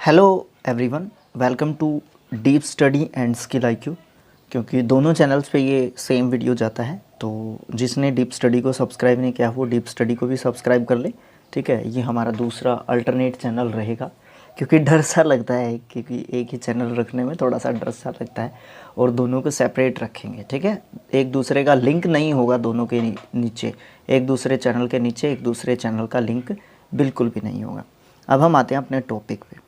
Hello everyone, welcome to deep study and skill IQ. क्योंकि दोनों channels पे ये सेम वीडियो जाता है, तो जिसने डीप स्टडी को सब्सक्राइब नहीं किया वो डीप स्टडी को भी सब्सक्राइब कर ले। ठीक है, ये हमारा दूसरा अल्टरनेट चैनल रहेगा। क्योंकि डर सा लगता है, क्योंकि एक ही चैनल रखने में थोड़ा सा डर सा लगता है, और दोनों को सेपरेट रखेंगे। ठीक है, एक दूसरे का लिंक नहीं होगा दोनों के नीचे, एक दूसरे चैनल के नीचे एक दूसरे चैनल का लिंक बिल्कुल भी नहीं होगा। अब हम आते हैं अपने टॉपिक पे।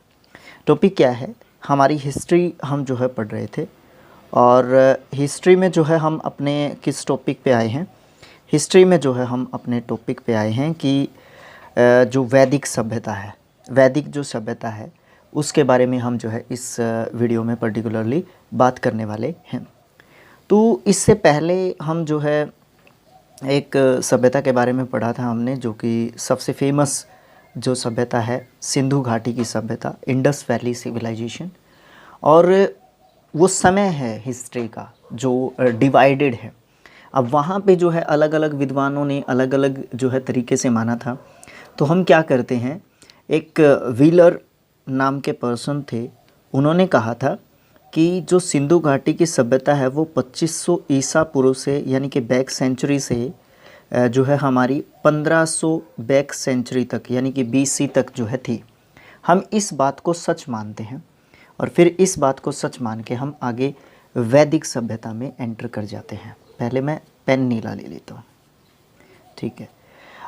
टॉपिक क्या है? हमारी हिस्ट्री हम जो है पढ़ रहे थे, और हिस्ट्री में जो है हम अपने किस टॉपिक पे आए हैं? हिस्ट्री में जो है हम अपने टॉपिक पे आए हैं कि जो वैदिक सभ्यता है, वैदिक जो सभ्यता है उसके बारे में हम जो है इस वीडियो में पर्टिकुलरली बात करने वाले हैं। तो इससे पहले हम जो है एक सभ्यता के बारे में पढ़ा था हमने, जो कि सबसे फेमस जो सभ्यता है सिंधु घाटी की सभ्यता, इंडस वैली सिविलाइजेशन। और वो समय है हिस्ट्री का जो डिवाइडेड है। अब वहाँ पे जो है अलग अलग विद्वानों ने अलग अलग जो है तरीके से माना था। तो हम क्या करते हैं, एक व्हीलर नाम के पर्सन थे, उन्होंने कहा था कि जो सिंधु घाटी की सभ्यता है वो 2500 ईसा पूर्व से, यानी कि बैक सेंचुरी से जो है हमारी 1500 बैक सेंचुरी तक, यानी कि BC तक जो है थी। हम इस बात को सच मानते हैं, और फिर इस बात को सच मान के हम आगे वैदिक सभ्यता में एंटर कर जाते हैं। पहले मैं पेन नीला ले लेता हूँ। ठीक है,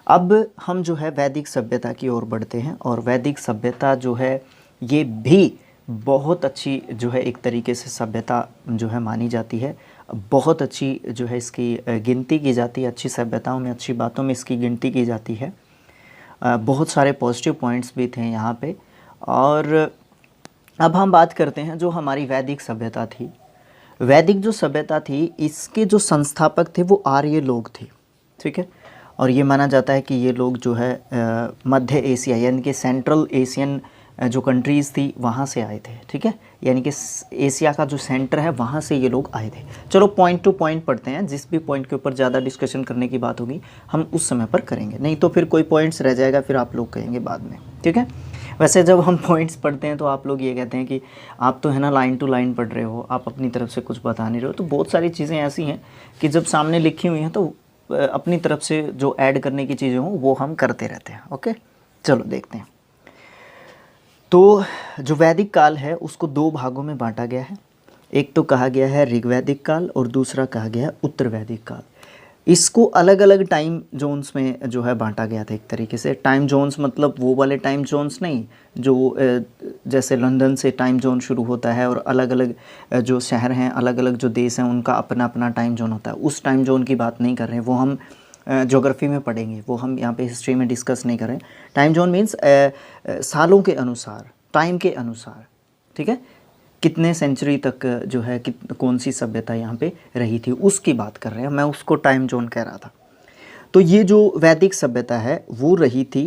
अब हम जो है वैदिक सभ्यता की ओर बढ़ते हैं। और वैदिक सभ्यता जो है ये भी बहुत अच्छी जो है एक तरीके से सभ्यता जो है मानी जाती है। बहुत अच्छी जो है इसकी गिनती की जाती है, अच्छी सभ्यताओं में, अच्छी बातों में इसकी गिनती की जाती है। बहुत सारे पॉजिटिव पॉइंट्स भी थे यहाँ पे। और अब हम बात करते हैं जो हमारी वैदिक सभ्यता थी। वैदिक जो सभ्यता थी इसके जो संस्थापक थे वो आर्य लोग थे। ठीक है, और ये माना जाता है कि ये लोग जो है मध्य एशिया, यानी कि सेंट्रल एशियन जो कंट्रीज़ थी वहाँ से आए थे। ठीक है, यानी कि एशिया का जो सेंटर है वहाँ से ये लोग आए थे। चलो पॉइंट टू पॉइंट पढ़ते हैं। जिस भी पॉइंट के ऊपर ज़्यादा डिस्कशन करने की बात होगी हम उस समय पर करेंगे, नहीं तो फिर कोई पॉइंट्स रह जाएगा, फिर आप लोग कहेंगे बाद में। ठीक है, वैसे जब हम पॉइंट्स पढ़ते हैं तो आप लोग ये कहते हैं कि आप तो है ना लाइन टू लाइन पढ़ रहे हो, आप अपनी तरफ से कुछ बता नहीं रहे हो। तो बहुत सारी चीज़ें ऐसी हैं कि जब सामने लिखी हुई हैं तो अपनी तरफ से जो ऐड करने की चीज़ें हों वो हम करते रहते हैं। ओके, चलो देखते हैं। तो जो वैदिक काल है उसको दो भागों में बांटा गया है। एक तो कहा गया है ऋग्वैदिक काल, और दूसरा कहा गया है उत्तर वैदिक काल। इसको अलग अलग टाइम जोन्स में जो है बांटा गया था। एक तरीके से टाइम जोन्स मतलब वो वाले टाइम जोन्स नहीं जो जैसे लंदन से टाइम जोन शुरू होता है, और अलग अलग जो शहर हैं, अलग अलग जो देश हैं, उनका अपना अपना टाइम जोन होता है। उस टाइम जोन की बात नहीं कर रहे हैं, वो हम ज्योग्राफी में पढ़ेंगे, वो हम यहाँ पे हिस्ट्री में डिस्कस नहीं कर रहे हैं। टाइम जोन मीन्स सालों के अनुसार, टाइम के अनुसार। ठीक है, कितने सेंचुरी तक जो है कौन सी सभ्यता यहाँ पे रही थी उसकी बात कर रहे हैं, मैं उसको टाइम जोन कह रहा था। तो ये जो वैदिक सभ्यता है वो रही थी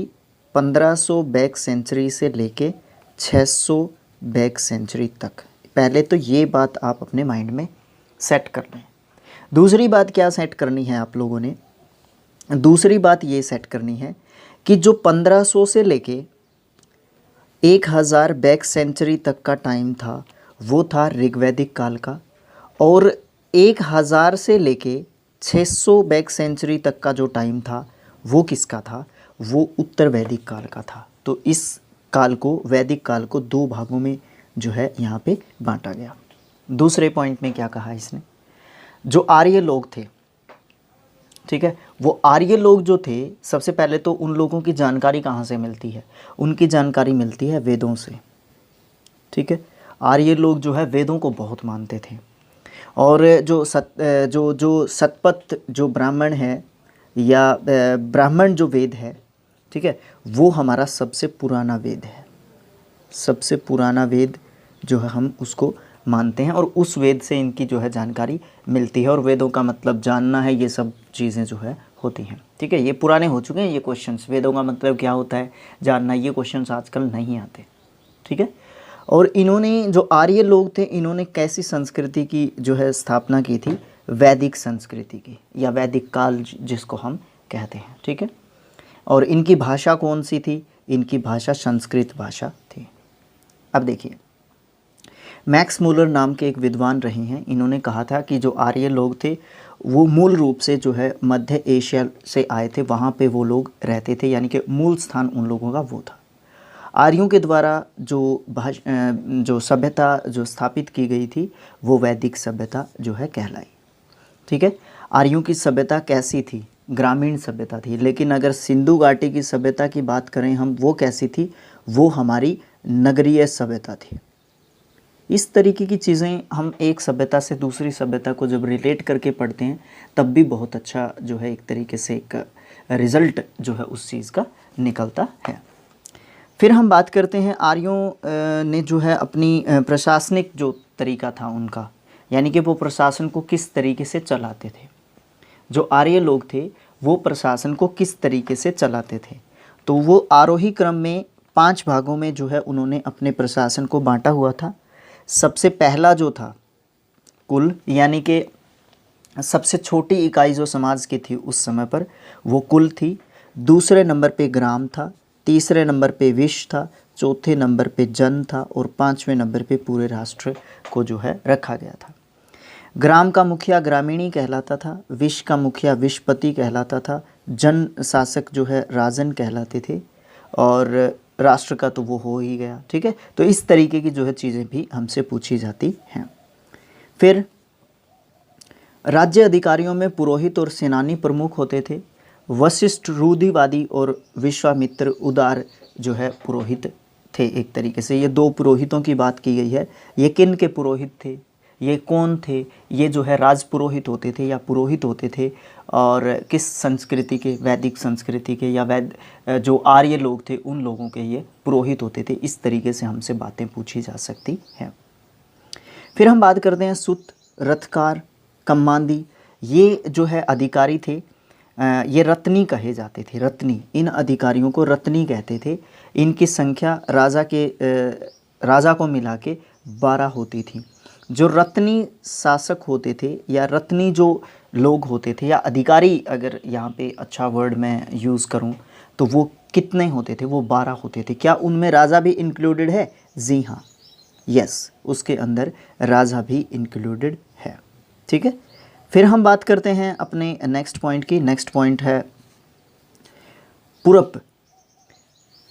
1500 बैक सेंचुरी से लेके 600 बैक सेंचुरी तक। पहले तो ये बात आप अपने माइंड में सेट कर लें। दूसरी बात क्या सेट करनी है आप लोगों ने? दूसरी बात ये सेट करनी है कि जो 1500 से लेके 1000 बैक सेंचुरी तक का टाइम था वो था ऋग्वैदिक काल का, और 1000 से लेके 600 बैक सेंचुरी तक का जो टाइम था वो किसका था? वो उत्तर वैदिक काल का था। तो इस काल को, वैदिक काल को, दो भागों में जो है यहाँ पे बांटा गया। दूसरे पॉइंट में क्या कहा इसने? जो आर्य लोग थे, ठीक है, वो आर्य लोग जो थे, सबसे पहले तो उन लोगों की जानकारी कहाँ से मिलती है? उनकी जानकारी मिलती है वेदों से। ठीक है, आर्य लोग जो है वेदों को बहुत मानते थे। और जो सतपथ जो ब्राह्मण है, या ब्राह्मण जो वेद है, ठीक है, वो हमारा सबसे पुराना वेद है। सबसे पुराना वेद जो है हम उसको मानते हैं, और उस वेद से इनकी जो है जानकारी मिलती है। और वेदों का मतलब जानना है, ये सब चीज़ें जो है होती हैं। ठीक है, ये पुराने हो चुके हैं ये क्वेश्चंस। वेदों का मतलब क्या होता है जानना, ये क्वेश्चंस आजकल नहीं आते। ठीक है, और इन्होंने, जो आर्य लोग थे, इन्होंने कैसी संस्कृति की जो है स्थापना की थी? वैदिक संस्कृति की, या वैदिक काल जिसको हम कहते हैं। ठीक है, और इनकी भाषा कौन सी थी? इनकी भाषा संस्कृत भाषा थी। अब देखिए, मैक्स मूलर नाम के एक विद्वान रहे हैं, इन्होंने कहा था कि जो आर्य लोग थे वो मूल रूप से जो है मध्य एशिया से आए थे, वहाँ पे वो लोग रहते थे, यानी कि मूल स्थान उन लोगों का वो था। आर्यों के द्वारा जो सभ्यता जो स्थापित की गई थी वो वैदिक सभ्यता जो है कहलाई। ठीक है, आर्यों की सभ्यता कैसी थी? ग्रामीण सभ्यता थी। लेकिन अगर सिंधु घाटी की सभ्यता की बात करें हम, वो कैसी थी? वो हमारी नगरीय सभ्यता थी। इस तरीके की चीज़ें हम एक सभ्यता से दूसरी सभ्यता को जब रिलेट करके पढ़ते हैं तब भी बहुत अच्छा जो है एक तरीके से एक रिज़ल्ट जो है उस चीज़ का निकलता है। फिर हम बात करते हैं आर्यों ने जो है अपनी प्रशासनिक जो तरीका था उनका, यानी कि वो प्रशासन को किस तरीके से चलाते थे। जो आर्य लोग थे वो प्रशासन को किस तरीके से चलाते थे, तो वो आरोही क्रम में 5 भागों में जो है उन्होंने अपने प्रशासन को बांटा हुआ था। सबसे पहला जो था कुल, यानी कि सबसे छोटी इकाई जो समाज की थी उस समय पर वो कुल थी। दूसरे नंबर पे ग्राम था, तीसरे नंबर पे विश्व था, चौथे नंबर पे जन था और 5वें नंबर पे पूरे राष्ट्र को जो है रखा गया था। ग्राम का मुखिया ग्रामीणी कहलाता था, विश्व का मुखिया विश्वपति कहलाता था, जन शासक जो है राजन कहलाते थे और राष्ट्र का तो वो हो ही गया। ठीक है, तो इस तरीके की जो है चीज़ें भी हमसे पूछी जाती हैं। फिर राज्य अधिकारियों में पुरोहित और सेनानी प्रमुख होते थे। वशिष्ठ रूढ़िवादी और विश्वामित्र उदार जो है पुरोहित थे। एक तरीके से ये 2 पुरोहितों की बात की गई है। ये किन के पुरोहित थे, ये कौन थे? ये जो है राज पुरोहित होते थे या पुरोहित होते थे, और किस संस्कृति के? वैदिक संस्कृति के, या जो आर्य लोग थे उन लोगों के ये पुरोहित होते थे। इस तरीके से हमसे बातें पूछी जा सकती हैं। फिर हम बात करते हैं सुत, रथकार, कम्मांदी। ये जो है अधिकारी थे, ये रत्नी कहे जाते थे। रत्नी, इन अधिकारियों को रत्नी कहते थे। इनकी संख्या राजा को मिला के 12 होती थी। जो रत्नी शासक होते थे या रत्नी जो लोग होते थे या अधिकारी, अगर यहाँ पे अच्छा वर्ड मैं यूज़ करूँ तो वो कितने होते थे? वो 12 होते थे। क्या उनमें राजा भी इंक्लूडेड है? जी हाँ, यस, उसके अंदर राजा भी इंक्लूडेड है। ठीक है, फिर हम बात करते हैं अपने नेक्स्ट पॉइंट की। नेक्स्ट पॉइंट है पुरप,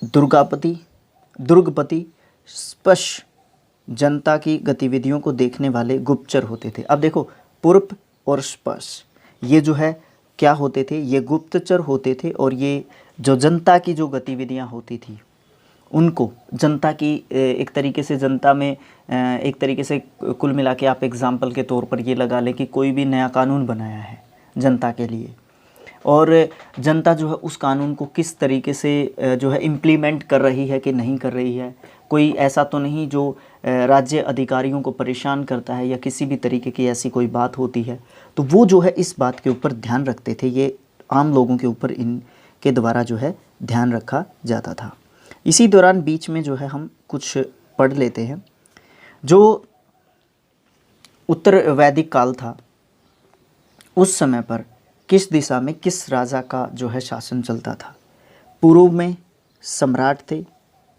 दुर्गपति, स्पश, जनता की गतिविधियों को देखने वाले गुप्तचर होते थे। अब देखो, पुरप और स्पश ये जो है क्या होते थे? ये गुप्तचर होते थे, और ये जो जनता की जो गतिविधियां होती थी उनको, जनता की एक तरीके से जनता में एक तरीके से कुल मिला के आप एग्ज़ाम्पल के तौर पर ये लगा लें कि कोई भी नया कानून बनाया है जनता के लिए, और जनता जो है उस कानून को किस तरीके से जो है इम्प्लीमेंट कर रही है कि नहीं कर रही है। कोई ऐसा तो नहीं जो राज्य अधिकारियों को परेशान करता है या किसी भी तरीके की ऐसी कोई बात होती है, तो वो जो है इस बात के ऊपर ध्यान रखते थे। ये आम लोगों के ऊपर इनके द्वारा जो है ध्यान रखा जाता था। इसी दौरान बीच में जो है हम कुछ पढ़ लेते हैं। जो उत्तर वैदिक काल था उस समय पर किस दिशा में किस राजा का जो है शासन चलता था? पूर्व में सम्राट थे,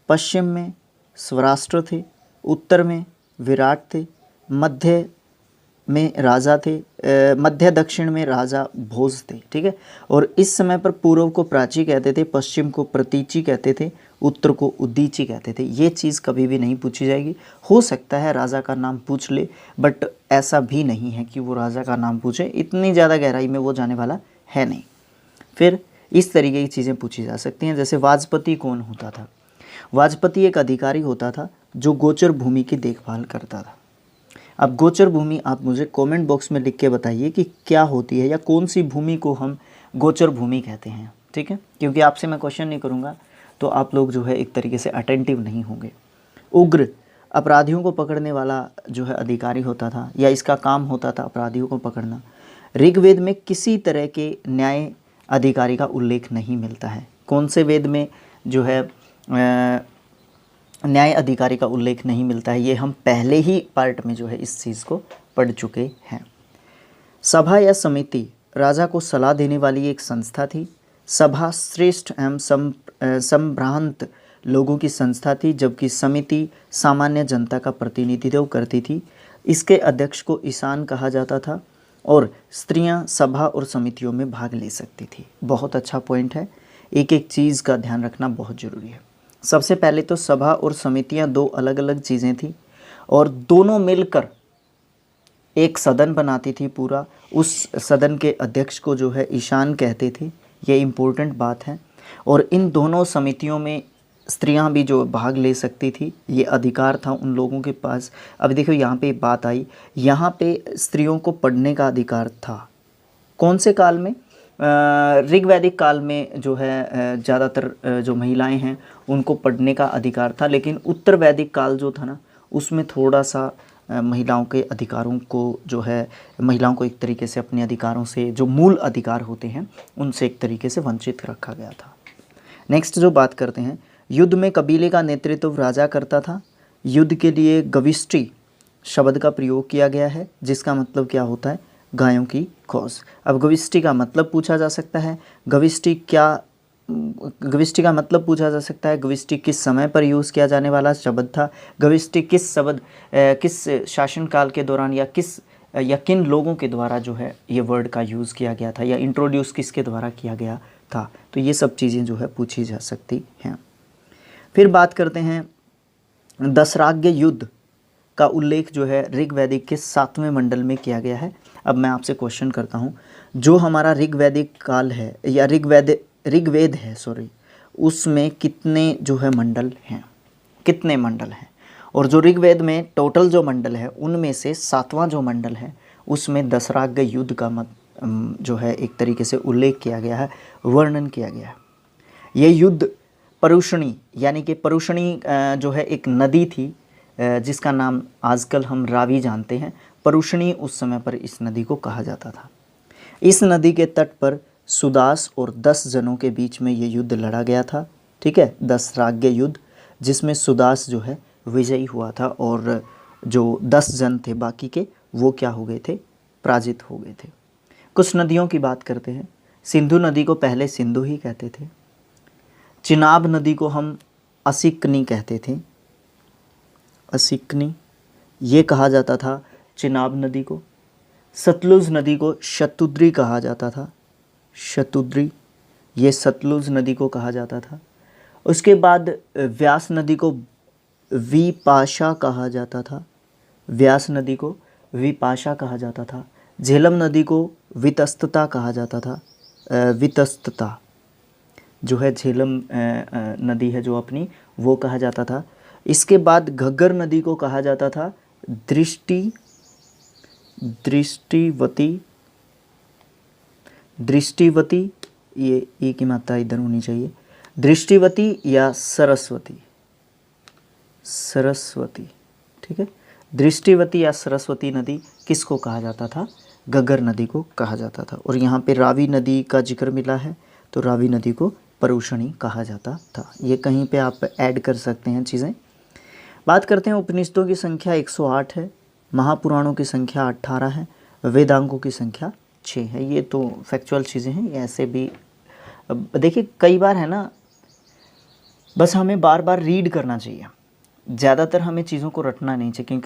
पश्चिम में स्वराष्ट्र थे, उत्तर में विराट थे, मध्य में राजा थे, मध्य दक्षिण में राजा भोज थे। ठीक है, और इस समय पर पूर्व को प्राची कहते थे, पश्चिम को प्रतीची कहते थे, उत्तर को उदीची कहते थे। ये चीज़ कभी भी नहीं पूछी जाएगी। हो सकता है राजा का नाम पूछ ले, बट ऐसा भी नहीं है कि वो राजा का नाम पूछे, इतनी ज़्यादा गहराई में वो जाने वाला है नहीं। फिर इस तरीके की चीज़ें पूछी जा सकती हैं, जैसे वाजपति कौन होता था? वाजपति एक अधिकारी होता था जो गोचर भूमि की देखभाल करता था। अब गोचर भूमि आप मुझे कमेंट बॉक्स में लिख के बताइए कि क्या होती है या कौन सी भूमि को हम गोचर भूमि कहते हैं। ठीक है, क्योंकि आपसे मैं क्वेश्चन नहीं करूँगा तो आप लोग जो है एक तरीके से अटेंटिव नहीं होंगे। उग्र, अपराधियों को पकड़ने वाला जो है अधिकारी होता था, या इसका काम होता था अपराधियों को पकड़ना। ऋग्वेद में किसी तरह के न्याय अधिकारी का उल्लेख नहीं मिलता है। कौन से वेद में जो है न्याय अधिकारी का उल्लेख नहीं मिलता है? ये हम पहले ही पार्ट में जो है इस चीज़ को पढ़ चुके हैं। सभा या समिति राजा को सलाह देने वाली एक संस्था थी। सभा श्रेष्ठ एवं संभ्रांत लोगों की संस्था थी, जबकि समिति सामान्य जनता का प्रतिनिधित्व करती थी। इसके अध्यक्ष को ईशान कहा जाता था और स्त्रियां सभा और समितियों में भाग ले सकती थी। बहुत अच्छा पॉइंट है, एक एक चीज़ का ध्यान रखना बहुत ज़रूरी है। सबसे पहले तो सभा और समितियां दो अलग अलग चीज़ें थी और दोनों मिलकर एक सदन बनाती थी पूरा। उस सदन के अध्यक्ष को जो है ईशान कहते थे, ये इम्पोर्टेंट बात है। और इन दोनों समितियों में स्त्रियां भी जो भाग ले सकती थी, ये अधिकार था उन लोगों के पास। अब देखो यहाँ पे बात आई, यहाँ पे स्त्रियों को पढ़ने का अधिकार था। कौन से काल में? ऋग्वैदिक काल में जो है ज़्यादातर जो महिलाएं हैं उनको पढ़ने का अधिकार था, लेकिन उत्तर वैदिक काल जो था ना, उसमें थोड़ा सा महिलाओं के अधिकारों को जो है, महिलाओं को एक तरीके से अपने अधिकारों से, जो मूल अधिकार होते हैं उनसे एक तरीके से वंचित रखा गया था। नेक्स्ट जो बात करते हैं, युद्ध में कबीले का नेतृत्व राजा करता था। युद्ध के लिए गविष्टि शब्द का प्रयोग किया गया है, जिसका मतलब क्या होता है? गायों की खौस। अब गविष्टि का मतलब पूछा जा सकता है, गविष्टि का मतलब पूछा जा सकता है, गविष्टि किस समय पर यूज़ किया जाने वाला शब्द था, गविष्टि किस शासन काल के दौरान या किन लोगों के द्वारा जो है ये वर्ड का यूज़ किया गया था, या इंट्रोड्यूस किसके द्वारा किया गया था। तो ये सब चीज़ें जो है पूछी जा सकती हैं। फिर बात करते हैं, दशराग्य युद्ध का उल्लेख जो है ऋग्वैदिक के 7वें मंडल में किया गया है। अब मैं आपसे क्वेश्चन करता हूँ, जो हमारा ऋग्वैदिक काल है या ऋग्वेद है उसमें कितने जो है मंडल हैं, कितने मंडल हैं? और जो ऋग्वेद में टोटल जो मंडल है उनमें से 7वां जो मंडल है उसमें दशराग्य युद्ध का जो है एक तरीके से उल्लेख किया गया है, वर्णन किया गया है। ये युद्ध परुषणी, यानी कि परुषणी जो है एक नदी थी जिसका नाम आजकल हम रावी जानते हैं। परुषणी उस समय पर इस नदी को कहा जाता था। इस नदी के तट पर सुदास और 10 जनों के बीच में ये युद्ध लड़ा गया था, ठीक है, दशराग्य युद्ध, जिसमें सुदास जो है विजयी हुआ था और जो 10 जन थे बाकी के वो क्या हो गए थे? पराजित हो गए थे। कुछ नदियों की बात करते हैं। सिंधु नदी को पहले सिंधु ही कहते थे। चिनाब नदी को हम असिकनी कहते थे, असिकनी ये कहा जाता था चिनाब नदी को। सतलुज नदी को शतुद्री कहा जाता था, शतुद्री ये सतलुज नदी को कहा जाता था। उसके बाद व्यास नदी को विपाशा कहा जाता था, व्यास नदी को विपाशा कहा जाता था। झेलम नदी को वितस्तता कहा जाता था, वितस्तता जो है झेलम नदी है जो अपनी, वो कहा जाता था। इसके बाद घग्गर नदी को कहा जाता था दृष्टिवती, ये ई की मात्रा इधर होनी चाहिए, दृष्टिवती या सरस्वती, ठीक है। दृष्टिवती या सरस्वती नदी किसको कहा जाता था? घग्गर नदी को कहा जाता था। और यहाँ पे रावी नदी का जिक्र मिला है, तो रावी नदी को परुषणी कहा जाता था। ये कहीं पे आप ऐड कर सकते हैं चीज़ें। बात करते हैं, उपनिषदों की संख्या 108 है, महापुराणों की संख्या 18 है, वेदांगों की संख्या 6 है। ये तो फैक्चुअल चीज़ें हैं, ये ऐसे भी देखिए कई बार है ना, बस हमें बार बार रीड करना चाहिए, ज़्यादातर हमें चीज़ों को रटना नहीं चाहिए,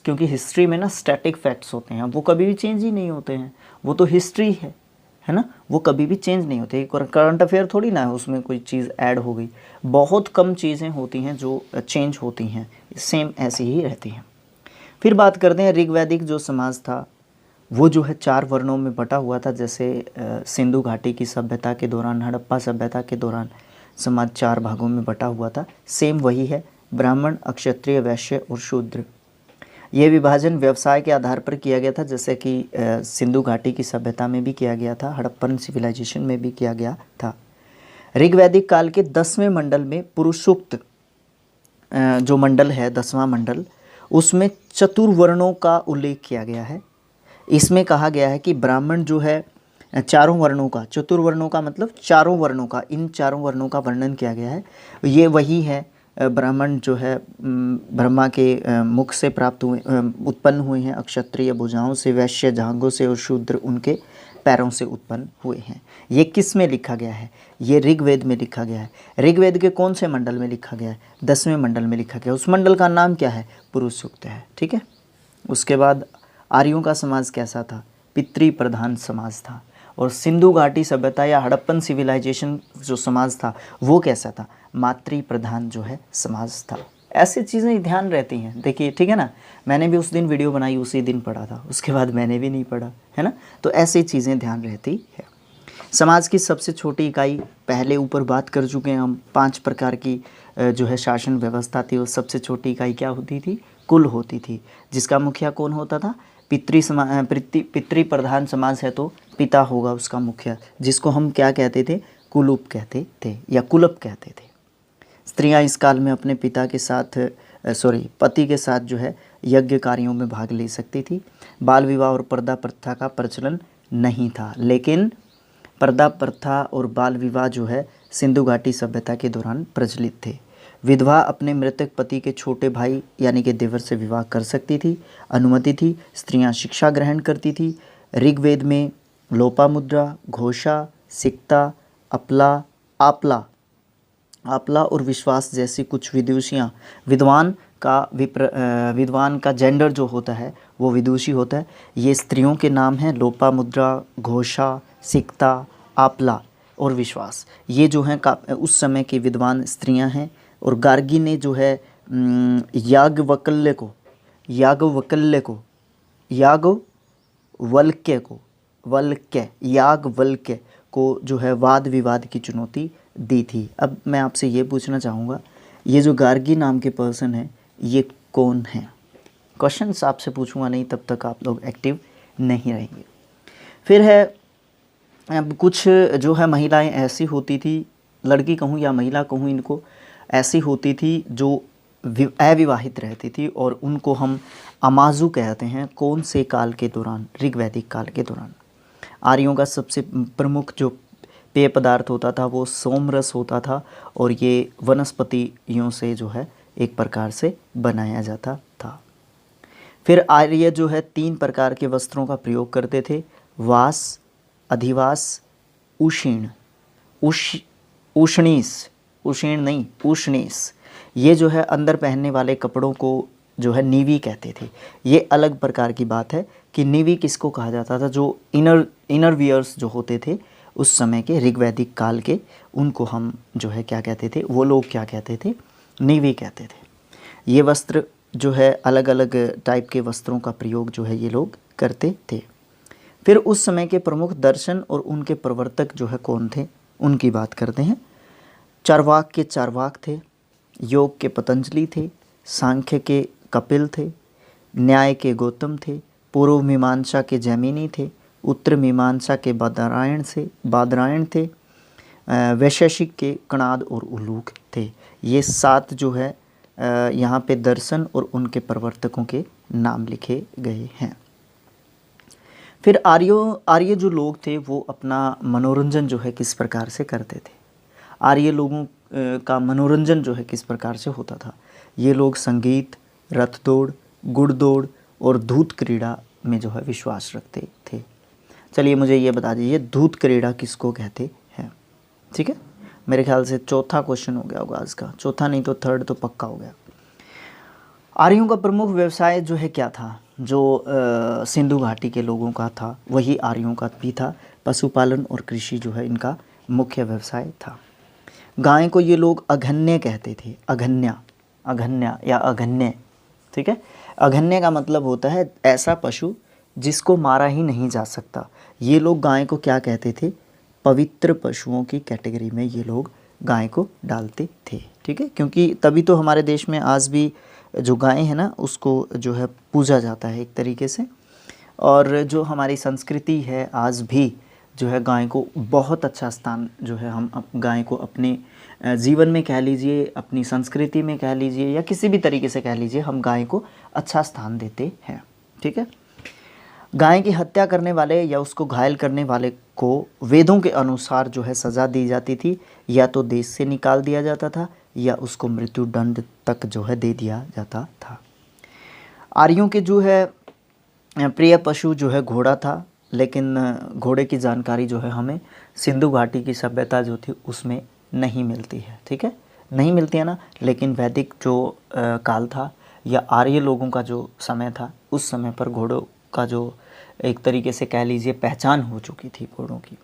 क्योंकि हिस्ट्री में ना स्टैटिक फैक्ट्स होते हैं, वो कभी भी चेंज ही नहीं होते हैं। वो तो हिस्ट्री है ना, वो कभी भी चेंज नहीं होते। करंट अफेयर थोड़ी ना है उसमें कोई चीज़ ऐड हो गई, बहुत कम चीज़ें होती हैं जो चेंज होती हैं, सेम ऐसी ही रहती हैं। फिर बात करते हैं, ऋग्वैदिक जो समाज था वो जो है 4 वर्णों में बटा हुआ था। जैसे सिंधु घाटी की सभ्यता के दौरान, हड़प्पा सभ्यता के दौरान समाज 4 भागों में बटा हुआ था। सेम वही है, ब्राह्मण, क्षत्रिय, वैश्य और शूद्र। ये विभाजन व्यवसाय के आधार पर किया गया था, जैसे कि सिंधु घाटी की सभ्यता में भी किया गया था, हड़प्पन सिविलाइजेशन में भी किया गया था। ऋग्वैदिक काल के 10वें मंडल में पुरुषोक्त जो मंडल है, 10वां मंडल, उसमें चतुर्वर्णों का उल्लेख किया गया है। इसमें कहा गया है कि ब्राह्मण जो है 4 वर्णों का, चतुर्वर्णों का मतलब 4 वर्णों का, इन 4 वर्णों का वर्णन किया गया है। ये वही है, ब्राह्मण जो है ब्रह्मा के मुख से प्राप्त हुए, उत्पन्न हुए हैं, क्षत्रिय भुजाओं से, वैश्य जांघों से और शूद्र उनके पैरों से उत्पन्न हुए हैं। ये किस में लिखा गया है? ये ऋग्वेद में लिखा गया है। ऋग्वेद के कौन से मंडल में लिखा गया है? 10वें मंडल में लिखा गया। उस मंडल का नाम क्या है? पुरुष सूक्त है। ठीक है। उसके बाद आर्यों का समाज कैसा था? पितृ प्रधान समाज था। और सिंधु घाटी सभ्यता या हड़प्पन सिविलाइजेशन जो समाज था वो कैसा था? मातृ प्रधान जो है समाज था। ऐसी चीज़ें ध्यान रहती हैं, देखिए, ठीक है ना। मैंने भी उस दिन वीडियो बनाई, उसी दिन पढ़ा था, उसके बाद मैंने भी नहीं पढ़ा, है ना। तो ऐसी चीज़ें ध्यान रहती है। समाज की सबसे छोटी इकाई, पहले ऊपर बात कर चुके हैं हम, 5 प्रकार की जो है शासन व्यवस्था थी। वो सबसे छोटी इकाई क्या होती थी? कुल होती थी, जिसका मुखिया कौन होता था? पितृ प्रधान समाज है तो पिता होगा उसका मुखिया, जिसको हम क्या कहते थे? कुलूप कहते थे या कुलप कहते थे। स्त्रियां इस काल में अपने पिता के साथ पति के साथ जो है यज्ञ कार्यों में भाग ले सकती थी। बाल विवाह और पर्दा प्रथा का प्रचलन नहीं था, लेकिन पर्दा प्रथा और बाल विवाह जो है सिंधु घाटी सभ्यता के दौरान प्रचलित थे। विधवा अपने मृतक पति के छोटे भाई यानी कि देवर से विवाह कर सकती थी, अनुमति थी। स्त्रियां शिक्षा ग्रहण करती थी। ऋग्वेद में लोपामुद्रा, घोषा, सिक्ता, आपला और विश्वास जैसी कुछ विदुषियाँ, विद्वान का जेंडर जो होता है वो विदुषी होता है। ये स्त्रियों के नाम हैं लोपामुद्रा, घोषा, सिक्ता, आपला और विश्वास। ये जो हैं उस समय की विद्वान स्त्रियां हैं। और गार्गी ने जो है याज्ञवल्क्य को जो है वाद विवाद की चुनौती दी थी। अब मैं आपसे ये पूछना चाहूँगा, ये जो गार्गी नाम के पर्सन है ये कौन है? क्वेश्चंस आपसे पूछूंगा नहीं तब तक आप लोग एक्टिव नहीं रहेंगे। फिर है अब कुछ जो है महिलाएं ऐसी होती थी, लड़की कहूँ या महिला कहूँ, इनको ऐसी होती थी जो अविवाहित रहती थी और उनको हम अमाजू कहते हैं। कौन से काल के दौरान? ऋग्वैदिक काल के दौरान। आर्यों का सबसे प्रमुख जो पेय पदार्थ होता था वो सोमरस होता था और ये वनस्पतियों से जो है एक प्रकार से बनाया जाता था। फिर आर्य जो है 3 प्रकार के वस्त्रों का प्रयोग करते थे। वास, अधिवास, उष्णीस। ये जो है अंदर पहनने वाले कपड़ों को जो है नीवी कहते थे। ये अलग प्रकार की बात है कि नीवी किसको कहा जाता था? जो इनर वियर्स जो होते थे उस समय के ऋग्वैदिक काल के, उनको हम जो है क्या कहते थे? वो लोग क्या कहते थे? नीवी कहते थे। ये वस्त्र जो है अलग अलग टाइप के वस्त्रों का प्रयोग जो है ये लोग करते थे। फिर उस समय के प्रमुख दर्शन और उनके प्रवर्तक जो है कौन थे, उनकी बात करते हैं। चार्वाक के चार्वाक थे, योग के पतंजलि थे, सांख्य के कपिल थे, न्याय के गौतम थे, पूर्व मीमांसा के जैमिनी थे, उत्तर मीमांसा के बादरायण थे, वैशेषिक के कणाद और उलूक थे। ये 7 जो है यहाँ पे दर्शन और उनके प्रवर्तकों के नाम लिखे गए हैं। फिर आर्य जो लोग थे वो अपना मनोरंजन जो है किस प्रकार से करते थे? आर्य लोगों का मनोरंजन जो है किस प्रकार से होता था? ये लोग संगीत, रथ दौड़, गुड़ दौड़ और धूत क्रीड़ा में जो है विश्वास रखते थे। चलिए मुझे ये बता दीजिए, धूत क्रीड़ा किसको कहते हैं? ठीक है, मेरे ख्याल से चौथा क्वेश्चन हो गया होगा आज का, चौथा नहीं तो थर्ड तो पक्का हो गया। आर्यों का प्रमुख व्यवसाय जो है क्या था? जो सिंधु घाटी के लोगों का था वही आर्यों का भी था। पशुपालन और कृषि जो है इनका मुख्य व्यवसाय था। गाय को ये लोग अघन्य कहते थे। अघन्या या अघन्य, ठीक है। अघन्य का मतलब होता है ऐसा पशु जिसको मारा ही नहीं जा सकता। ये लोग गाय को क्या कहते थे? पवित्र पशुओं की कैटेगरी में ये लोग गाय को डालते थे, ठीक है। क्योंकि तभी तो हमारे देश में आज भी जो गाय है ना उसको जो है पूजा जाता है एक तरीके से। और जो हमारी संस्कृति है आज भी जो है गाय को बहुत अच्छा स्थान जो है हम गाय को अपने जीवन में कह लीजिए, अपनी संस्कृति में कह लीजिए या किसी भी तरीके से कह लीजिए, हम गाय को अच्छा स्थान देते हैं, ठीक है। गाय की हत्या करने वाले या उसको घायल करने वाले को वेदों के अनुसार जो है सज़ा दी जाती थी। या तो देश से निकाल दिया जाता था या उसको मृत्यु दंड तक जो है दे दिया जाता था। आर्यों के जो है प्रिय पशु जो है घोड़ा था। लेकिन घोड़े की जानकारी जो है हमें सिंधु घाटी की सभ्यता जो थी उसमें नहीं मिलती है। ठीक है, नहीं मिलती है ना। लेकिन वैदिक जो काल था या आर्य लोगों का जो समय था, उस समय पर घोड़ों का जो एक तरीके से कह लीजिए पहचान हो चुकी थी घोड़ों की।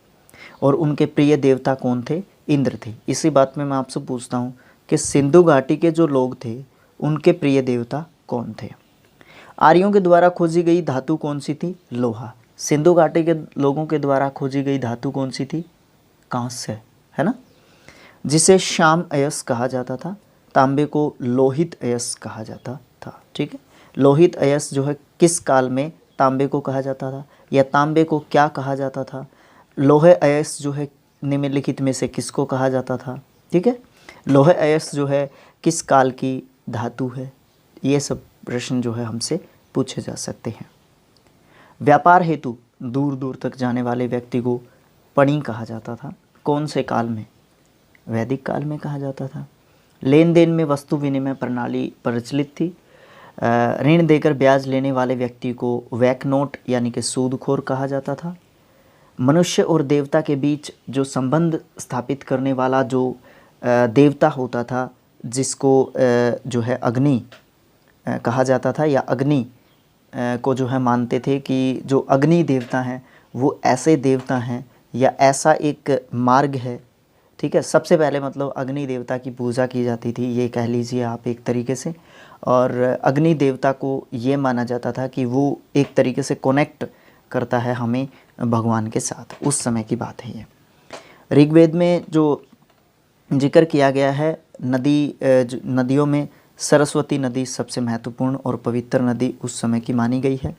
और उनके प्रिय देवता कौन थे? इंद्र थे। इसी बात में मैं आपसे पूछता हूँ कि सिंधु घाटी के जो लोग थे उनके प्रिय देवता कौन थे? आर्यों के द्वारा खोजी गई धातु कौन सी थी? लोहा। सिंधु घाटी के लोगों के द्वारा खोजी गई धातु कौन सी थी? कांस्य, है ना, जिसे श्याम अयस कहा जाता था। तांबे को लोहित अयस कहा जाता था। ठीक है, लोहित अयस जो है किस काल में तांबे को कहा जाता था, या तांबे को क्या कहा जाता था? लोहे अयस जो है निम्नलिखित में से किसको कहा जाता था? ठीक है, लोहे अयस जो है किस काल की धातु है? ये सब प्रश्न जो है हमसे पूछे जा सकते हैं। व्यापार हेतु दूर दूर तक जाने वाले व्यक्ति को पणी कहा जाता था। कौन से काल में? वैदिक काल में कहा जाता था। लेन देन में वस्तु विनिमय प्रणाली प्रचलित थी। ऋण देकर ब्याज लेने वाले व्यक्ति को वैक नोट यानी कि सूदखोर कहा जाता था। मनुष्य और देवता के बीच जो संबंध स्थापित करने वाला जो देवता होता था, जिसको जो है अग्नि कहा जाता था, या अग्नि को जो है मानते थे कि जो अग्नि देवता हैं वो ऐसे देवता हैं या ऐसा एक मार्ग है। ठीक है, सबसे पहले मतलब अग्नि देवता की पूजा की जाती थी, ये कह लीजिए आप एक तरीके से। और अग्नि देवता को ये माना जाता था कि वो एक तरीके से कनेक्ट करता है हमें भगवान के साथ। उस समय की बात है ये। ऋग्वेद में जो जिक्र किया गया है नदियों में सरस्वती नदी सबसे महत्वपूर्ण और पवित्र नदी उस समय की मानी गई है।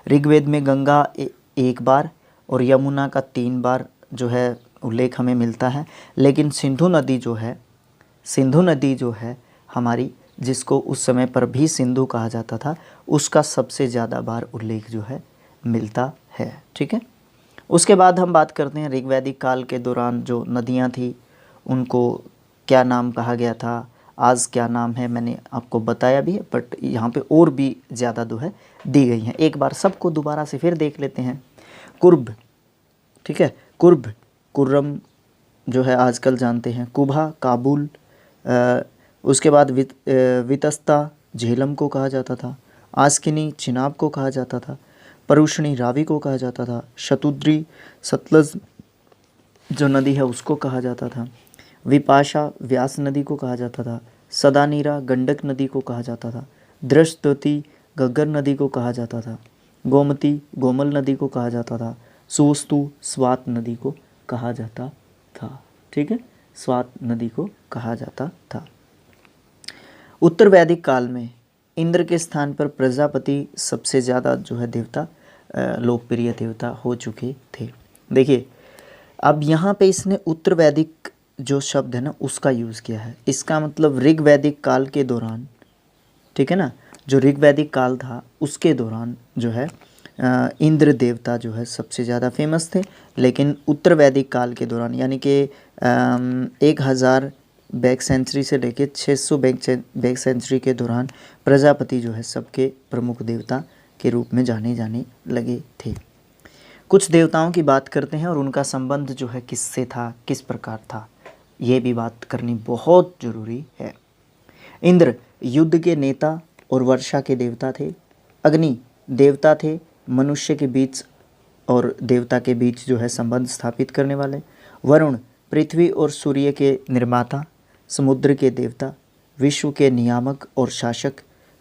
ऋग्वेद में गंगा एक बार और यमुना का 3 बार जो है उल्लेख हमें मिलता है। लेकिन सिंधु नदी जो है हमारी, जिसको उस समय पर भी सिंधु कहा जाता था, उसका सबसे ज़्यादा बार उल्लेख जो है मिलता है। ठीक है, उसके बाद हम बात करते हैं ऋग्वैदिक काल के दौरान जो नदियाँ थी उनको क्या नाम कहा गया था, आज क्या नाम है, मैंने आपको बताया भी है, बट यहाँ पे और भी ज़्यादा जो है दी गई हैं। एक बार सबको दोबारा से फिर देख लेते हैं। कुर्ब, ठीक है, कुर्ब, कुर्रम जो है आजकल जानते हैं, कुभा, काबुल, उसके बाद वितस्ता झेलम को कहा जाता था, आस्किनी चिनाब को कहा जाता था, परुष्णी रावी को कहा जाता था, शतुद्री सतलज जो नदी है उसको कहा जाता था, विपाशा व्यास नदी को कहा जाता था, सदानीरा गंडक नदी को कहा जाता था, दृष्टवती घग्गर नदी को कहा जाता था, गोमती गोमल नदी को कहा जाता था, सुवस्तु स्वात नदी को कहा जाता था। ठीक है, स्वात नदी को कहा जाता था। उत्तर वैदिक काल में इंद्र के स्थान पर प्रजापति सबसे ज़्यादा जो है देवता लोकप्रिय देवता हो चुके थे। देखिए अब यहाँ पे इसने उत्तर वैदिक जो शब्द है ना उसका यूज़ किया है। इसका मतलब ऋग वैदिक काल के दौरान, ठीक है ना, जो ऋग वैदिक काल था उसके दौरान जो है इंद्र देवता जो है सबसे ज़्यादा फेमस थे। लेकिन उत्तर वैदिक काल के दौरान यानी कि 1000 बैक सेंचुरी से लेकर 600 बैक सेंचुरी के दौरान प्रजापति जो है सबके प्रमुख देवता के रूप में जाने लगे थे। कुछ देवताओं की बात करते हैं और उनका संबंध जो है किससे था, किस प्रकार था, ये भी बात करनी बहुत ज़रूरी है। इंद्र युद्ध के नेता और वर्षा के देवता थे। अग्नि देवता थे, मनुष्य के बीच और देवता के बीच जो है संबंध स्थापित करने वाले। वरुण पृथ्वी और सूर्य के निर्माता, समुद्र के देवता, विश्व के नियामक और शासक,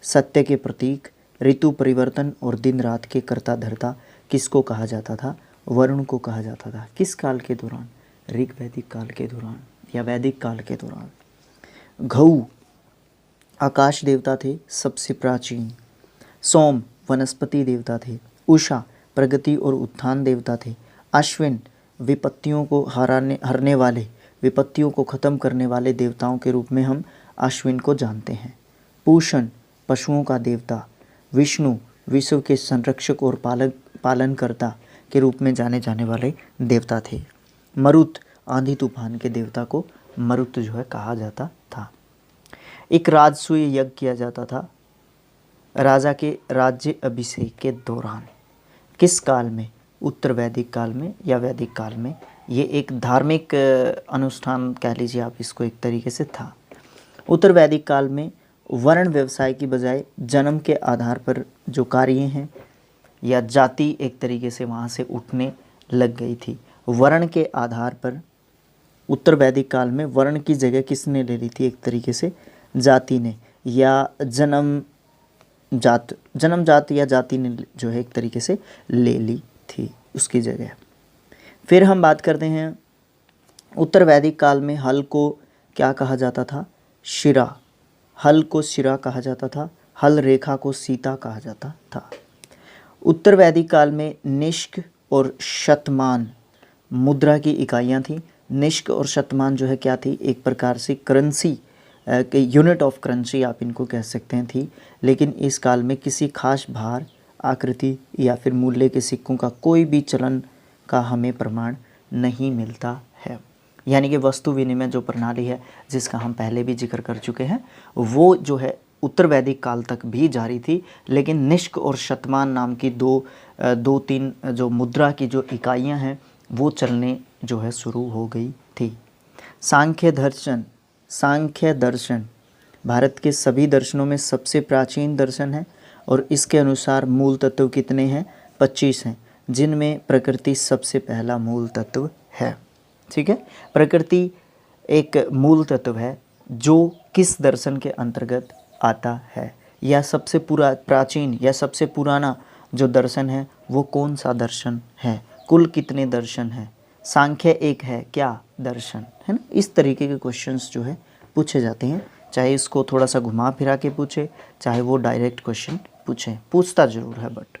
सत्य के प्रतीक, ऋतु परिवर्तन और दिन रात के कर्ता धर्ता किसको कहा जाता था? वरुण को कहा जाता था। किस काल के दौरान? ऋग वैदिक काल के दौरान या वैदिक काल के दौरान। घऊ आकाश देवता थे, सबसे प्राचीन। सोम वनस्पति देवता थे। उषा प्रगति और उत्थान देवता थे। अश्विन विपत्तियों को हरने वाले, विपत्तियों को ख़त्म करने वाले देवताओं के रूप में हम अश्विन को जानते हैं। पूषण पशुओं का देवता। विष्णु विश्व के संरक्षक और पालनकर्ता के रूप में जाने जाने वाले देवता थे। मरुत आंधी तूफान के देवता को मरुत जो है कहा जाता था। एक राजसूय यज्ञ किया जाता था राजा के राज्य अभिषेक के दौरान। किस काल में? उत्तर वैदिक काल में या वैदिक काल में। ये एक धार्मिक अनुष्ठान कह लीजिए आप इसको एक तरीके से था। उत्तर वैदिक काल में वर्ण व्यवसाय की बजाय जन्म के आधार पर जो कार्य हैं या जाति एक तरीके से वहाँ से उठने लग गई थी। वर्ण के आधार पर उत्तर वैदिक काल में वर्ण की जगह किसने ले ली थी, एक तरीके से जाति ने, या जन्म जात या जाति ने जो है एक तरीके से ले ली थी उसकी जगह। फिर हम बात करते हैं उत्तर वैदिक काल में हल को क्या कहा जाता था, शिरा। हल को शिरा कहा जाता था, हल रेखा को सीता कहा जाता था। उत्तर वैदिक काल में निष्क और शतमान मुद्रा की इकाइयाँ थी। निष्क और शतमान जो है क्या थी, एक प्रकार से करेंसी के यूनिट ऑफ करेंसी आप इनको कह सकते हैं थी। लेकिन इस काल में किसी खास भार, आकृति या फिर मूल्य के सिक्कों का कोई भी चलन का हमें प्रमाण नहीं मिलता है। यानी कि वस्तु विनिमय जो प्रणाली है जिसका हम पहले भी जिक्र कर चुके हैं, वो जो है उत्तर वैदिक काल तक भी जारी थी। लेकिन निष्क और शतमान नाम की दो तीन जो मुद्रा की जो इकाइयां हैं वो चलने जो है शुरू हो गई थी। सांख्य दर्शन भारत के सभी दर्शनों में सबसे प्राचीन दर्शन है और इसके अनुसार मूल तत्व कितने हैं, 25 हैं, जिनमें प्रकृति सबसे पहला मूल तत्व है। ठीक है, प्रकृति एक मूल तत्व है जो किस दर्शन के अंतर्गत आता है, या सबसे प्राचीन या सबसे पुराना जो दर्शन है वो कौन सा दर्शन है, कुल कितने दर्शन हैं, सांख्य एक है क्या दर्शन, है ना। इस तरीके के क्वेश्चंस जो है पूछे जाते हैं, चाहे इसको थोड़ा सा घुमा फिरा के पूछे, चाहे वो डायरेक्ट क्वेश्चन पूछे, पूछता जरूर है। बट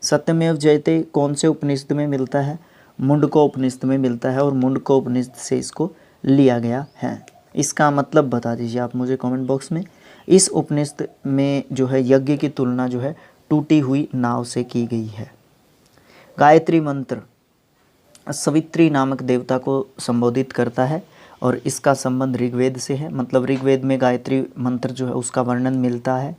सत्यमेव जयते कौन से उपनिषद में मिलता है, मुंडको उपनिषद में मिलता है और मुंडको उपनिषद से इसको लिया गया है। इसका मतलब बता दीजिए आप मुझे कमेंट बॉक्स में। इस उपनिषद में जो है यज्ञ की तुलना जो है टूटी हुई नाव से की गई है। गायत्री मंत्र सवित्री नामक देवता को संबोधित करता है और इसका संबंध ऋग्वेद से है। मतलब ऋग्वेद में गायत्री मंत्र जो है उसका वर्णन मिलता है।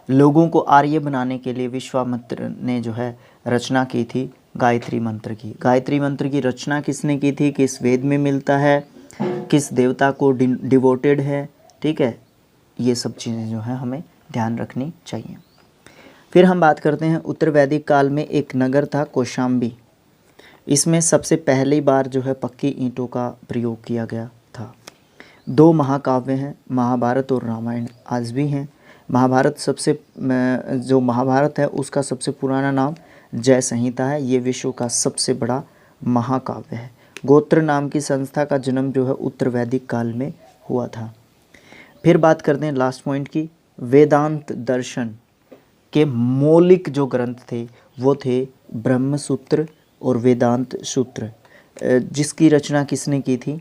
लोगों को आर्य बनाने के लिए विश्वामित्र ने जो है रचना की थी गायत्री मंत्र की। गायत्री मंत्र की रचना किसने की थी, किस वेद में मिलता है, किस देवता को डिवोटेड है, ठीक है, ये सब चीज़ें जो है हमें ध्यान रखनी चाहिए। फिर हम बात करते हैं उत्तर वैदिक काल में एक नगर था कौशाम्बी। इसमें सबसे पहली बार जो है पक्की ईंटों का प्रयोग किया गया था। 2 महाकाव्य हैं, महाभारत और रामायण, आज भी हैं। महाभारत है उसका सबसे पुराना नाम जय संहिता है। ये विश्व का सबसे बड़ा महाकाव्य है। गोत्र नाम की संस्था का जन्म जो है उत्तर वैदिक काल में हुआ था। फिर बात करते हैं लास्ट पॉइंट की, वेदांत दर्शन के मौलिक जो ग्रंथ थे वो थे ब्रह्मसूत्र और वेदांत सूत्र, जिसकी रचना किसने की थी,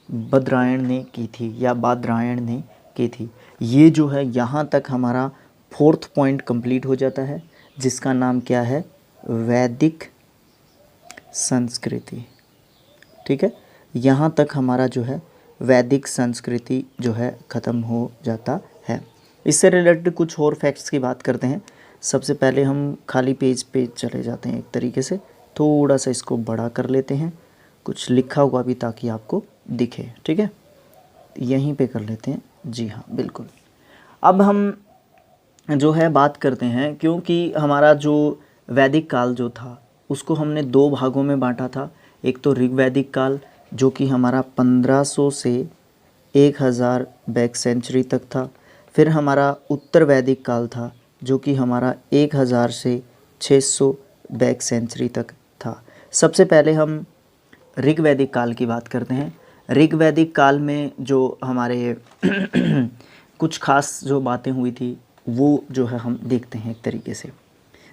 बद्रायण ने की थी या बादरायण ने की थी। ये जो है यहाँ तक हमारा 4th पॉइंट कंप्लीट हो जाता है, जिसका नाम क्या है, वैदिक संस्कृति। ठीक है, यहाँ तक हमारा जो है वैदिक संस्कृति जो है ख़त्म हो जाता है। इससे रिलेटेड कुछ और फैक्ट्स की बात करते हैं। सबसे पहले हम खाली पेज पे चले जाते हैं, एक तरीके से थोड़ा सा इसको बड़ा कर लेते हैं, कुछ लिखा हुआ भी ताकि आपको दिखे। ठीक है, यहीं पे कर लेते हैं, जी हाँ बिल्कुल। अब हम जो है बात करते हैं, क्योंकि हमारा जो वैदिक काल जो था उसको हमने 2 भागों में बांटा था। एक तो ऋग्वैदिक काल जो कि हमारा 1500 से 1000 बैक सेंचुरी तक था। फिर हमारा उत्तर वैदिक काल था जो कि हमारा 1000 से 600 बैक सेंचुरी तक था। सबसे पहले हम ऋग्वैदिक काल की बात करते हैं। ऋग्वैदिक काल में जो हमारे कुछ खास जो बातें हुई थी वो जो है हम देखते हैं एक तरीके से।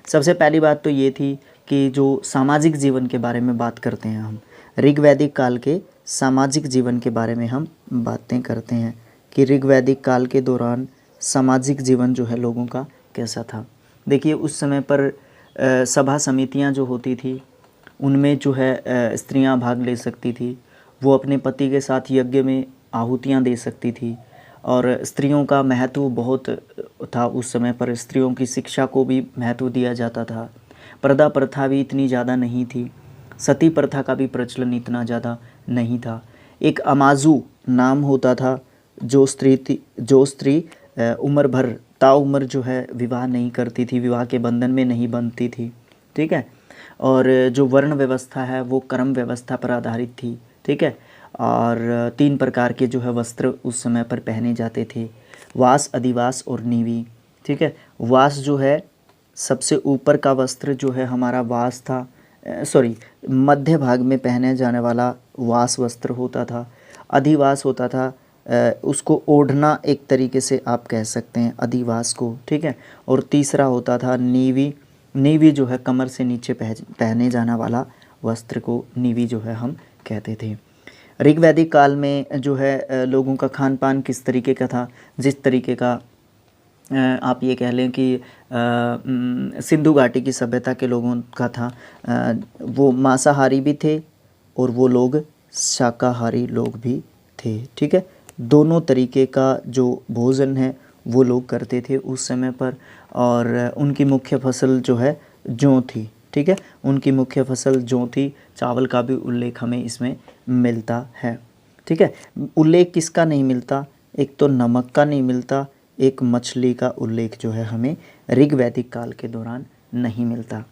सबसे पहली बात तो ये थी कि जो सामाजिक जीवन के बारे में बात करते हैं हम, ऋग्वैदिक काल के सामाजिक जीवन के बारे में हम बातें करते हैं कि ऋग्वैदिक काल के दौरान सामाजिक जीवन जो है लोगों का कैसा था। देखिए उस समय पर सभा समितियां जो होती थी उनमें जो है स्त्रियां भाग ले सकती थी। वो अपने पति के साथ यज्ञ में आहुतियां दे सकती थी और स्त्रियों का महत्व बहुत था उस समय पर। स्त्रियों की शिक्षा को भी महत्व दिया जाता था। प्रदा प्रथा भी इतनी ज़्यादा नहीं थी, सती प्रथा का भी प्रचलन इतना ज़्यादा नहीं था। एक अमाजू नाम होता था, जो स्त्री उम्र भर ताउम्र जो है विवाह नहीं करती थी, विवाह के बंधन में नहीं बंधती थी, ठीक है। और जो वर्ण व्यवस्था है वो कर्म व्यवस्था पर आधारित थी, ठीक है। और 3 प्रकार के जो है वस्त्र उस समय पर पहने जाते थे, वास, अधिवास और नीवी, ठीक है। वास जो है सबसे ऊपर का वस्त्र जो है हमारा वास था, सॉरी मध्य भाग में पहने जाने वाला वास वस्त्र होता था। अधिवास होता था, उसको ओढ़ना एक तरीके से आप कह सकते हैं अधिवास को, ठीक है। और तीसरा होता था नीवी। नीवी जो है कमर से नीचे पहने जाने वाला वस्त्र को नीवी जो है हम कहते थे। ऋग्वैदिक काल में जो है लोगों का खान पान किस तरीके का था, जिस तरीके का आप ये कह लें कि सिंधु घाटी की सभ्यता के लोगों का था, वो मांसाहारी भी थे और वो लोग शाकाहारी लोग भी थे, ठीक है। दोनों तरीके का जो भोजन है वो लोग करते थे उस समय पर। और उनकी मुख्य फसल जो है जौ थी, ठीक है। उनकी मुख्य फसल जौ थी। चावल का भी उल्लेख हमें इसमें मिलता है, ठीक है। उल्लेख किसका नहीं मिलता, एक तो नमक का नहीं मिलता, एक मछली का उल्लेख जो है हमें ऋग्वैदिक काल के दौरान नहीं मिलता।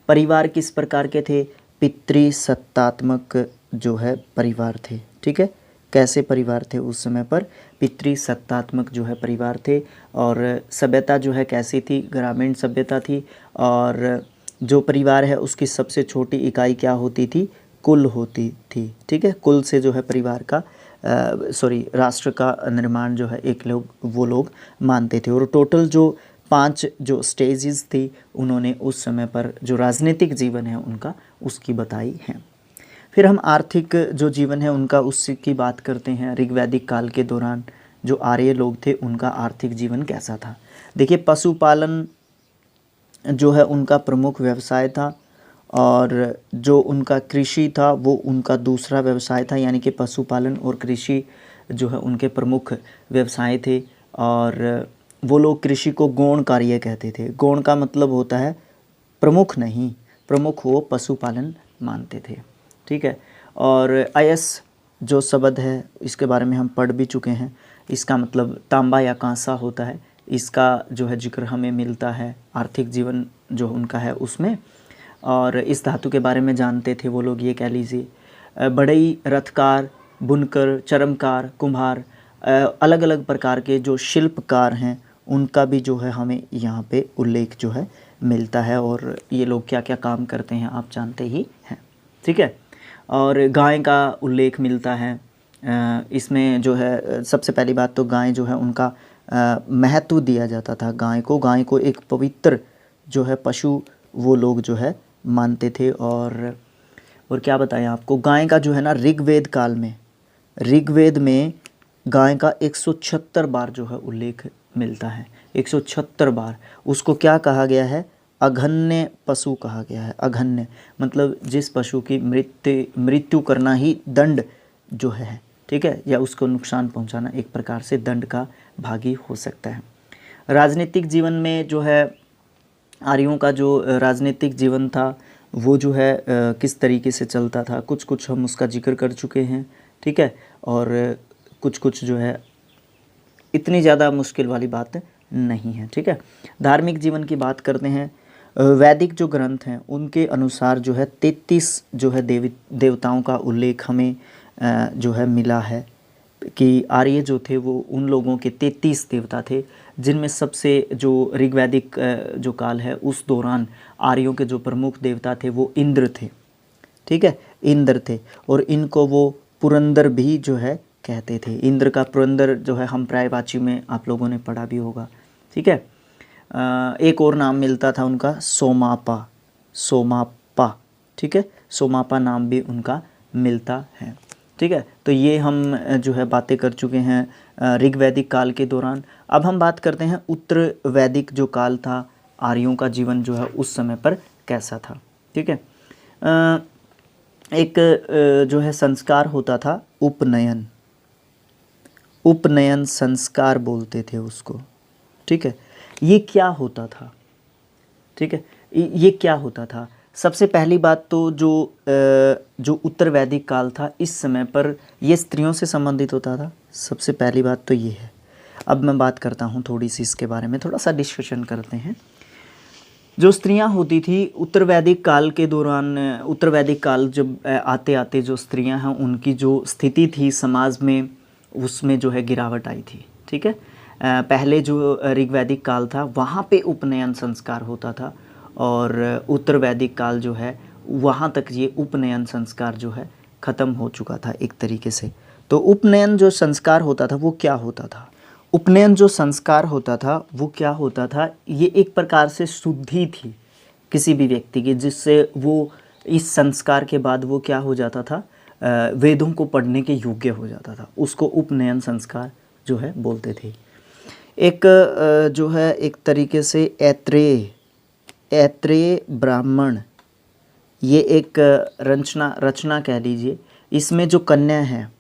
परिवार किस प्रकार के थे, पितृसत्तात्मक जो है परिवार थे, ठीक है। कैसे परिवार थे उस समय पर, पितृसत्तात्मक जो है परिवार थे। और सभ्यता जो है कैसी थी, ग्रामीण सभ्यता थी। और जो परिवार है उसकी सबसे छोटी इकाई क्या होती थी, कुल होती थी, ठीक है। कुल से जो है परिवार का राष्ट्र का निर्माण जो है एक वो लोग मानते थे। और टोटल जो 5 जो स्टेजेस थी उन्होंने उस समय पर जो राजनीतिक जीवन है उनका उसकी बताई है। फिर हम आर्थिक जो जीवन है उनका उसकी बात करते हैं। ऋग्वैदिक काल के दौरान जो आर्य लोग थे उनका आर्थिक जीवन कैसा था। देखिए पशुपालन जो है उनका प्रमुख व्यवसाय था, और जो उनका कृषि था वो उनका दूसरा व्यवसाय था, यानी कि पशुपालन और कृषि जो है उनके प्रमुख व्यवसाय थे। और वो लोग कृषि को गौण कार्य कहते थे। गौण का मतलब होता है प्रमुख नहीं, प्रमुख वो पशुपालन मानते थे, ठीक है। और अयस जो शब्द है इसके बारे में हम पढ़ भी चुके हैं। इसका मतलब तांबा या कांसा होता है, इसका जो है जिक्र हमें मिलता है आर्थिक जीवन जो उनका है उसमें। और इस धातु के बारे में जानते थे वो लोग, ये कह लीजिए। बढ़ई, रथकार, बुनकर, चरमकार, कुम्हार, अलग अलग प्रकार के जो शिल्पकार हैं उनका भी जो है हमें यहाँ पे उल्लेख जो है मिलता है। और ये लोग क्या क्या काम करते हैं आप जानते ही हैं, ठीक है। और गाय का उल्लेख मिलता है इसमें जो है। सबसे पहली बात तो गाय जो है उनका महत्व दिया जाता था। गाय को एक पवित्र जो है पशु वो लोग जो है मानते थे। और क्या बताएं आपको, गाय का जो है ना ऋग्वेद काल में, ऋग्वेद में गाय का 176 बार जो है उल्लेख मिलता है। 176 बार। उसको क्या कहा गया है, अघन्य पशु कहा गया है। अघन्य मतलब जिस पशु की मृत्यु करना ही दंड जो है, ठीक है, या उसको नुकसान पहुंचाना एक प्रकार से दंड का भागी हो सकता है। राजनीतिक जीवन में जो है आर्यों का जो राजनीतिक जीवन था वो जो है किस तरीके से चलता था, कुछ कुछ हम उसका जिक्र कर चुके हैं, ठीक है। और कुछ कुछ जो है इतनी ज़्यादा मुश्किल वाली बात नहीं है, ठीक है। धार्मिक जीवन की बात करते हैं। वैदिक जो ग्रंथ हैं उनके अनुसार जो है 33 जो है देवताओं का उल्लेख हमें जो है मिला है कि आर्य जो थे वो उन लोगों के 33 देवता थे, जिनमें सबसे जो ऋग्वैदिक जो काल है उस दौरान आर्यों के जो प्रमुख देवता थे वो इंद्र थे, ठीक है, इंद्र थे। और इनको वो पुरंदर भी जो है कहते थे। इंद्र का पुरंदर जो है हम पर्यायवाची में आप लोगों ने पढ़ा भी होगा, ठीक है। एक और नाम मिलता था उनका सोमापा, सोमापा, ठीक है, सोमापा नाम भी उनका मिलता है, ठीक है। तो ये हम जो है बातें कर चुके हैं ऋग्वैदिक काल के दौरान। अब हम बात करते हैं उत्तर वैदिक जो काल था, आर्यों का जीवन जो है उस समय पर कैसा था, ठीक है। एक जो है संस्कार होता था उपनयन, उपनयन संस्कार बोलते थे उसको, ठीक है। ये क्या होता था, ठीक है। ये क्या होता था? सबसे पहली बात तो जो उत्तर वैदिक काल था, इस समय पर ये स्त्रियों से संबंधित होता था। सबसे पहली बात तो ये है। अब मैं बात करता हूँ थोड़ी सी इसके बारे में, थोड़ा सा डिस्कशन करते हैं। जो स्त्रियां होती थी उत्तर वैदिक काल के दौरान, उत्तर वैदिक काल जब आते आते जो स्त्रियां हैं उनकी जो स्थिति थी समाज में, उसमें जो है गिरावट आई थी। ठीक है, पहले जो ऋग्वैदिक काल था वहाँ पे उपनयन संस्कार होता था, और उत्तर वैदिक काल जो है वहाँ तक ये उपनयन संस्कार जो है ख़त्म हो चुका था एक तरीके से। तो उपनयन जो संस्कार होता था वो क्या होता था? उपनयन जो संस्कार होता था वो क्या होता था? ये एक प्रकार से शुद्धि थी किसी भी व्यक्ति की, जिससे वो इस संस्कार के बाद वो क्या हो जाता था, वेदों को पढ़ने के योग्य हो जाता था। उसको उपनयन संस्कार जो है बोलते थे। एक जो है एक तरीके से ऐत्रेय ब्राह्मण, ये एक रचना कह लीजिए। इसमें जो कन्या है,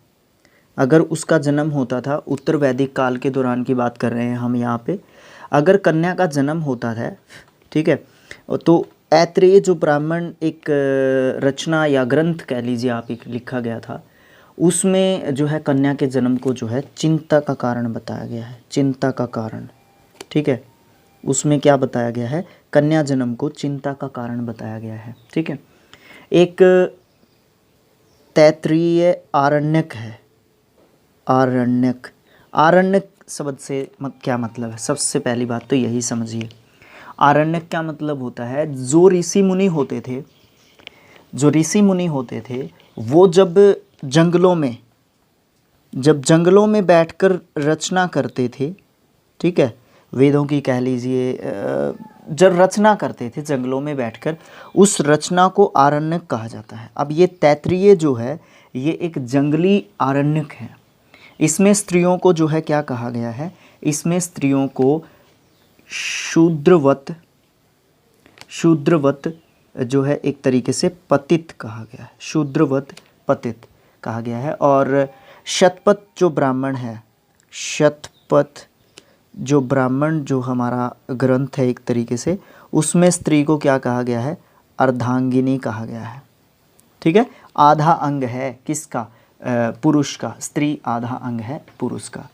अगर उसका जन्म होता था, उत्तर वैदिक काल के दौरान की बात कर रहे हैं हम यहाँ पे, अगर कन्या का जन्म होता है, ठीक है, तो ऐत्रेय जो ब्राह्मण एक रचना या ग्रंथ कह लीजिए आप, एक लिखा गया था, उसमें जो है कन्या के जन्म को जो है चिंता का कारण बताया गया है। चिंता का कारण, ठीक है, उसमें क्या बताया गया है? कन्या जन्म को चिंता का कारण बताया गया है। ठीक है, एक तैत्तिरीय आरण्यक है। आरण्यक शब्द से क्या मतलब है? सबसे पहली बात तो यही समझिए। आरण्यक क्या मतलब होता है? जो ऋषि मुनि होते थे वो जब जंगलों में बैठकर रचना करते थे, ठीक है, वेदों की कह लीजिए, जब रचना करते थे जंगलों में बैठकर, उस रचना को आरण्यक कहा जाता है। अब ये तैत्तिरीय जो है ये एक जंगली आरण्यक है। इसमें स्त्रियों को जो है क्या कहा गया है? इसमें स्त्रियों को शूद्रवत जो है एक तरीके से पतित कहा गया है। शूद्रवत पतित कहा गया है। और शतपथ जो ब्राह्मण है, शतपथ जो ब्राह्मण जो हमारा ग्रंथ है एक तरीके से, उसमें स्त्री को क्या कहा गया है? अर्धांगिनी कहा गया है। ठीक है, आधा अंग है किसका? पुरुष का। स्त्री आधा अंग है पुरुष का।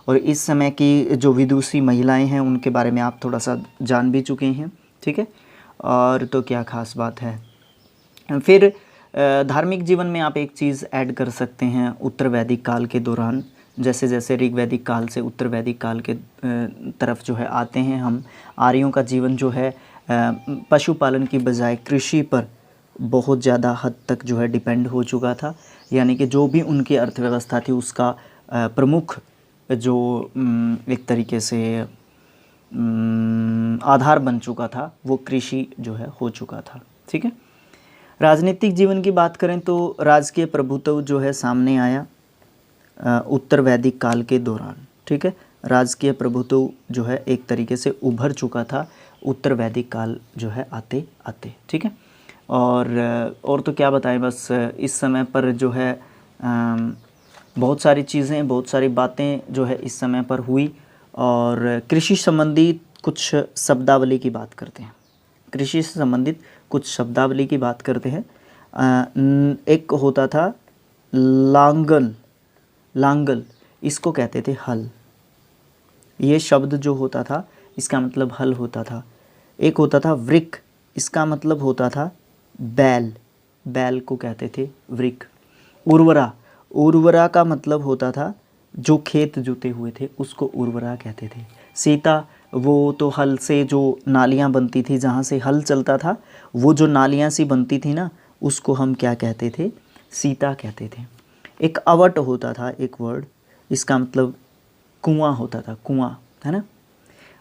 और इस समय की जो विदुषी महिलाएं हैं उनके बारे में आप थोड़ा सा जान भी चुके हैं। ठीक है, और तो क्या खास बात है। फिर धार्मिक जीवन में आप एक चीज़ ऐड कर सकते हैं उत्तर वैदिक काल के दौरान। जैसे जैसे ऋग्वैदिक काल से उत्तर वैदिक काल के तरफ जो है आते हैं हम, आर्यों का जीवन जो है पशुपालन की बजाय कृषि पर बहुत ज़्यादा हद तक जो है डिपेंड हो चुका था। यानी कि जो भी उनकी अर्थव्यवस्था थी उसका प्रमुख जो एक तरीके से आधार बन चुका था वो कृषि जो है हो चुका था। ठीक है, राजनीतिक जीवन की बात करें तो राजकीय प्रभुत्व जो है सामने आया उत्तर वैदिक काल के दौरान। ठीक है, राजकीय प्रभुत्व जो है एक तरीके से उभर चुका था उत्तर वैदिक काल जो है आते आते। ठीक है, और तो क्या बताएं, बस इस समय पर जो है बहुत सारी चीज़ें, बहुत सारी बातें जो है इस समय पर हुई। और कृषि संबंधित कुछ शब्दावली की बात करते हैं। कृषि से संबंधित कुछ शब्दावली की बात करते हैं। एक होता था लांगल, इसको कहते थे हल। ये शब्द जो होता था इसका मतलब हल होता था। एक होता था वृक, इसका मतलब होता था बैल को कहते थे वृक। उर्वरा का मतलब होता था जो खेत जोते हुए थे उसको उर्वरा कहते थे। सीता, वो तो हल से जो नालियाँ बनती थी, जहाँ से हल चलता था, वो जो नालियाँ सी बनती थी ना, उसको हम क्या कहते थे? सीता कहते थे। एक अवट होता था एक वर्ड, इसका मतलब कुआं होता था, कुआं, है ना।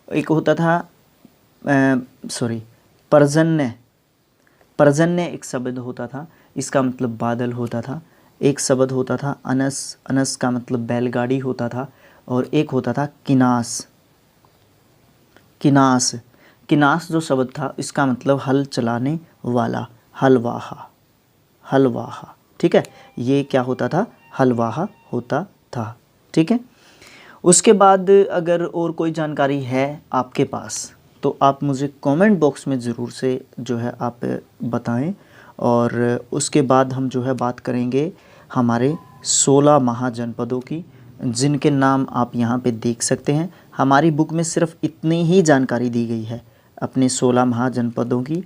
एक होता था पर्जन्य एक शब्द होता था, इसका मतलब बादल होता था। एक शब्द होता था अनस का मतलब बैलगाड़ी होता था। और एक होता था किनास जो शब्द था इसका मतलब हल चलाने वाला, हलवाहा। ठीक है, ये क्या होता था? हलवाहा होता था। ठीक है, उसके बाद अगर और कोई जानकारी है आपके पास तो आप मुझे कमेंट बॉक्स में ज़रूर से जो है आप बताएं। और उसके बाद हम जो है बात करेंगे हमारे 16 महाजनपदों की, जिनके नाम आप यहाँ पे देख सकते हैं। हमारी बुक में सिर्फ इतनी ही जानकारी दी गई है अपने 16 महाजनपदों की।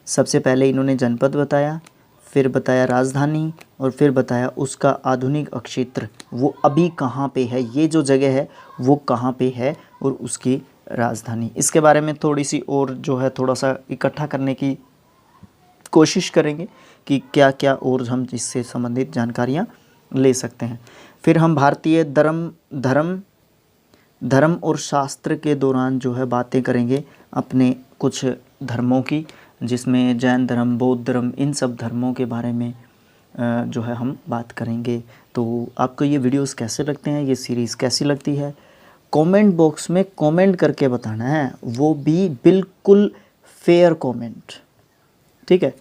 सबसे पहले इन्होंने जनपद बताया, फिर बताया राजधानी, और फिर बताया उसका आधुनिक क्षेत्र वो अभी कहाँ पे है, ये जो जगह है वो कहाँ पे है, और उसकी राजधानी। इसके बारे में थोड़ी सी और जो है थोड़ा सा इकट्ठा करने की कोशिश करेंगे कि क्या क्या और हम इससे संबंधित जानकारियाँ ले सकते हैं। फिर हम भारतीय धर्म और शास्त्र के दौरान जो है बातें करेंगे अपने कुछ धर्मों की, जिसमें जैन धर्म, बौद्ध धर्म, इन सब धर्मों के बारे में जो है हम बात करेंगे। तो आपको ये वीडियोस कैसे लगते हैं, ये सीरीज़ कैसी लगती है, कमेंट बॉक्स में कमेंट करके बताना है, वो भी बिल्कुल फेयर कमेंट, ठीक है।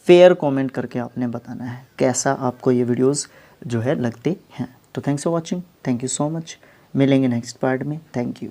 फेयर कमेंट करके आपने बताना है कैसा आपको ये वीडियोस जो है लगते हैं। तो thanks for watching, thank you so much. मिलेंगे नेक्स्ट पार्ट में, थैंक यू।